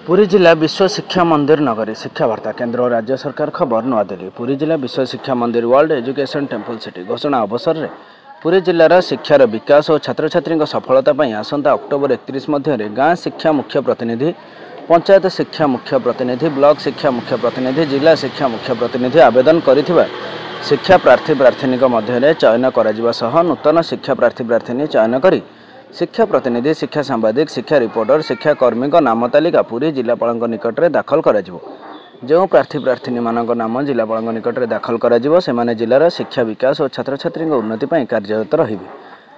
पुरी जिला विश्व शिक्षा मंदिर नगरी शिक्षा वार्ता केंद्र और राज्य सरकार खबर नुआदिल्ली। पुरी जिला विश्व शिक्षा मंदिर वर्ल्ड एजुकेशन टेम्पल सिटी घोषणा अवसर में पुरी जिलार शिक्षार विकास और छात्र छात्री सफलता आसंता अक्टोबर 31 मध्य गाँ शिक्षा मुख्य प्रतिनिधि, पंचायत शिक्षा मुख्य प्रतिनिधि, ब्लॉक शिक्षा मुख्य प्रतिनिधि, जिला शिक्षा मुख्य प्रतिनिधि आवेदन करिथिबा शिक्षा प्रार्थी प्रार्थिनी मध्य चयन कर नूतन शिक्षा प्रार्थी प्रार्थिनी चयन करी शिक्षा प्रतिनिधि, शिक्षा सांबादिक, शिक्षा रिपोर्टर, शिक्षा कर्मी नाम तालिका पुरी जिलापाल निकट में दाखल कर जो प्रार्थी प्रार्थिनी मान नाम जिलापाल निकट में दाखल कर जिलार शिक्षा विकास और छात्र छात्री उन्नति कार्यरत रही।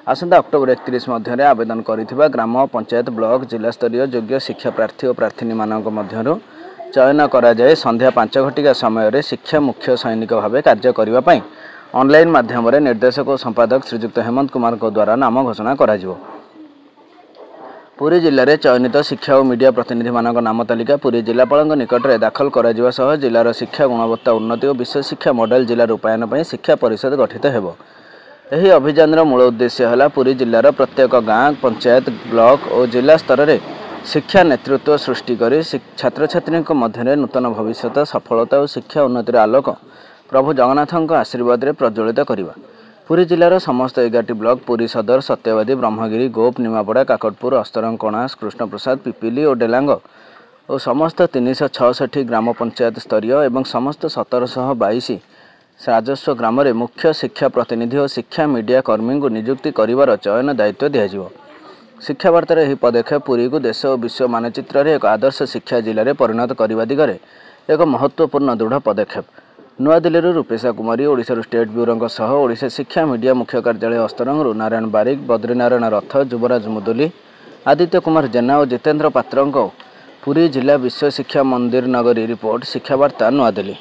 आसंता अक्टोबर 31 मध्य आवेदन करिथिबा ग्राम पंचायत ब्लॉक जिला स्तरीय योग्य शिक्षा प्रार्थी और प्रार्थिनी मानक मध्यरु चयन कराए संध्या 5 घटिका समय शिक्षा मुख्य सैनिक भाव कार्य करने ऑनलाइन माध्यम निर्देशक और संपादक श्रीजुक्त हेमंत कुमार द्वारा नाम घोषणा करा पुरी जिले में चयनित शिक्षा और मीडिया प्रतिनिधि मानक नाम तालिका पुरी जिलापाल निकट में दाखल कर जिलार शिक्षा गुणवत्ता उन्नति और विश्व शिक्षा मॉडल जिला रूपायन पर शिक्षा परिषद गठित हो। यह अभियान मूल उद्देश्य है पुरी जिलार प्रत्येक गाँ, पंचायत, ब्लॉक और जिला स्तर में शिक्षा नेतृत्व सृष्टि कर छात्र छात्री मध्य नूतन भविष्य सफलता और शिक्षा उन्नतिर आलोक प्रभु जगन्नाथ आशीर्वाद प्रज्वलित करवा। पुरी जिलार समस्त 11 ब्लॉक पुरी सदर, सत्यवादी, ब्रह्मगिरी, गोप, निमापड़ा, काकटपुर, अस्तरंग, कणास, कृष्णप्रसाद, पिपिली और डेलांग और समस्त 366 ग्राम पंचायत स्तरीय और समस्त 1722 राजस्व ग्राम में मुख्य शिक्षा प्रतिनिधि और शिक्षा मीडिया कर्मी को नियुक्ति कर चयन दायित्व दिज्व। शिक्षा वार्तार यह पदक्षेप पुरी को देश और विश्व मानचित्र एक आदर्श शिक्षा जिले में परिणत करने दिगरे एक महत्वपूर्ण दृढ़ पदक्षेप। नुआदिल्ली रूपेशा कुमारी, ओडिशा स्टेट ब्यूरो सह ओडिशा शिक्षा मीडिया मुख्य कार्यालय अस्तरंग नारायण बारिक, बद्रीनारायण रथ, युवराज मुदुली, आदित्य कुमार जेना और जितेंद्र पात्र पुरी जिला विश्व शिक्षा मंदिर नगरी रिपोर्ट शिक्षा वार्ता नुआदिल्ली।